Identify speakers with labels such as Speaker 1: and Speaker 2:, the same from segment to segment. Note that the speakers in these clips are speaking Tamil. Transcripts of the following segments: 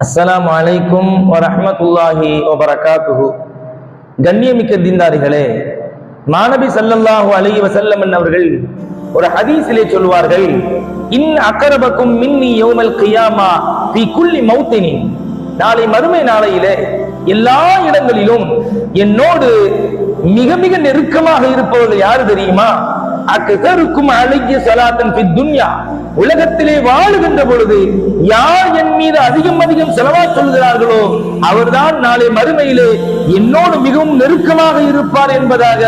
Speaker 1: அஸ்ஸலாமு அலைக்கும் வரஹ்மத்துல்லாஹி வபரகாத்துஹு. கண்ணியமிக்க தீன்தாரிகளே, மாநபி ஸல்லல்லாஹு அலைஹி வஸல்லம் அவர்கள் ஒரு ஹதீஸிலே சொல்வார்கள், இன் அக்ரபக்கும் மின்னி யௌமல் கியாமா ஃபீ குல்லி மௌத்தினி. நாளை மறுமை நாளையிலே எல்லா இடங்களிலும் என்னோடு மிக மிக நெருக்கமாக இருப்பவர்கள் யாரு தெரியுமா? அக்ஸருக்கும் அலைய ஸலாத்தன் ஃபித் துன்யா. உலகத்திலே வாழுகின்ற பொழுது யார் என் மீது அதிகம் அதிகம் செலவாத் சொல்கிறார்களோ அவர்தான் நாளை மறுமையிலே என்னோடு மிகவும் நெருக்கமாக இருப்பார் என்பதாக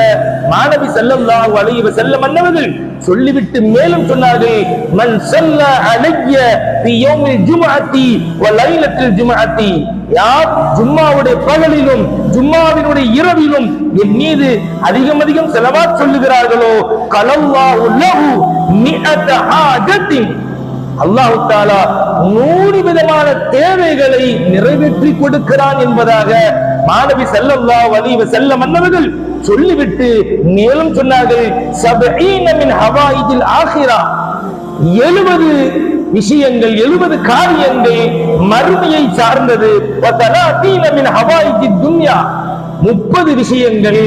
Speaker 1: மாநபி ஸல்லல்லாஹு அலைஹி வஸல்லம் அன்னவர்கள் சொல்லிவிட்டு மேலும் சொன்னார்கள், மன் ஸல்ல அலைய ஃபீ யௌமில் ஜும்அத்தி வ லைலத்தில் ஜும்அத்தி. யார் ஜும்மாவுடைய பகலிலும் ஜும்மாவினுடைய இரவிலும் என் மீது அதிகம் அதிகம் செலவாத் சொல்லுகிறார்களோ கலல்லாஹு லஹு மிஅத ஹாஜத்தின். அல்லாஹ் தஆலா 100 விதமான தேவைகளை நிறைவேற்றி கொடுக்கிறான் என்பதாக மாநபி ஸல்லல்லாஹு அலைஹி வஸல்லம் அன்னவர்கள் சொல்லிவிட்டு மேலும் சொன்னார்கள், 70 மின் ஹவாயிஜில் ஆகிரா. 70 விஷயங்கள் 70 காரியங்கள் மறுமையை சார்ந்தது. 30 மின் ஹவாயிஜித் துன்யா. 30 விஷயங்கள்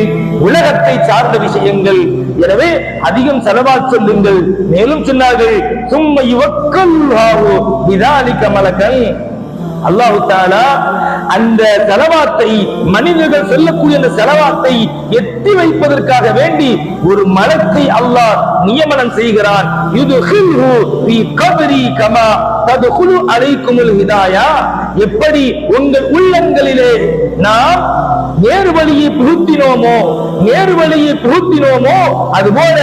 Speaker 1: உலகத்தை சார்ந்த விஷயங்கள். எனவே அதிகம் செலவாத் சொல்லுங்கள். மேலும் சொன்னார்கள், சும்ம யுவக்கல்லாஹு பிதாலிக மலக்கன். அல்லாஹ் தஆலா அந்த செலவாத்தை, மனிதர்கள் சொல்லக்கூடிய அந்த செலவாத்தை எத்தி வைப்பதற்காக வேண்டி ஒரு மலக்கை அல்லாஹ் நியமனம் செய்கிறான். யுதுஹில்ஹு ஃபீ கப்ரி கமா ததுஹுலு அலைக்குமுல் ஹிதாயா. எப்படி உங்கள் உள்ளங்களிலே நாம் நேர் வழியை புகுத்தினோமோ அதுபோல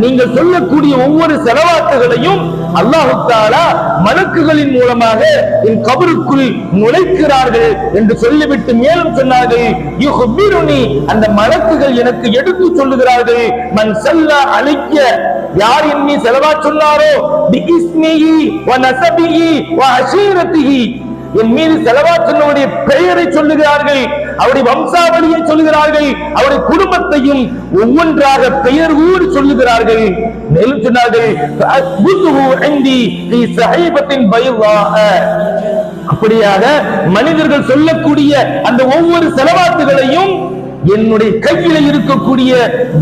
Speaker 1: நீங்கள் சொல்லக்கூடிய ஒவ்வொரு செலவாத்துகளையும் அல்லாஹ் தஆலா மலக்குகளின் மூலமாக என் கபருக்குள் நுழைக்கிறார்கள் என்று சொல்லிவிட்டு மேலும் சொன்னார்கள், யுஹ்பிருனி. அந்த மலக்குகள் எனக்கு எடுத்து சொல்லுகிறார்கள், மன் ஸல்ல அலைய. யார் என் மீது செலவாத் சொன்னாரோ பிஇஸ்மிஹி வ நஸபிஹி வ அஷீரத்திஹி. என் மீது செலவாத் சொன்னவருடைய பெயரை சொல்லுகிறார்கள், அவருடைய வம்சாவளியை சொல்லுகிறார்கள், அவருடைய குடும்பத்தையும் ஒவ்வொன்றாக பெயர் கூறி சொல்லுகிறார்கள். மேலும் சொன்னார்கள், அப்படியாக மனிதர்கள் சொல்லக்கூடிய அந்த ஒவ்வொரு செலவாத்துகளையும் என்னுடைய கையில இருக்கக்கூடிய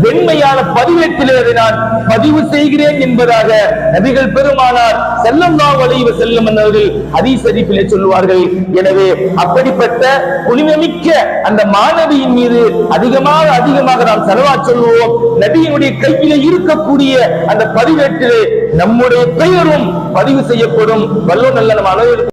Speaker 1: வெண்மையான பதிவேட்டிலே அதை நான் பதிவு செய்கிறேன் என்பதாக நபிகள் பெருமானார் ஸல்லல்லாஹு அலைஹி வஸல்லம் அவர்கள் ஹதீஸ் ஷரீஃபிலே சொல்வார்கள். எனவே அப்படிப்பட்ட புனிதமிக்க அந்த மாநபியின் மீது அதிகமாக நாம் ஸலவாத் சொல்வோம். நபியினுடைய கையிலே இருக்கக்கூடிய அந்த பதிவேட்டிலே நம்முடைய பெயரும் பதிவு செய்யப்படும். வல்லோன் நல்ல நம்ம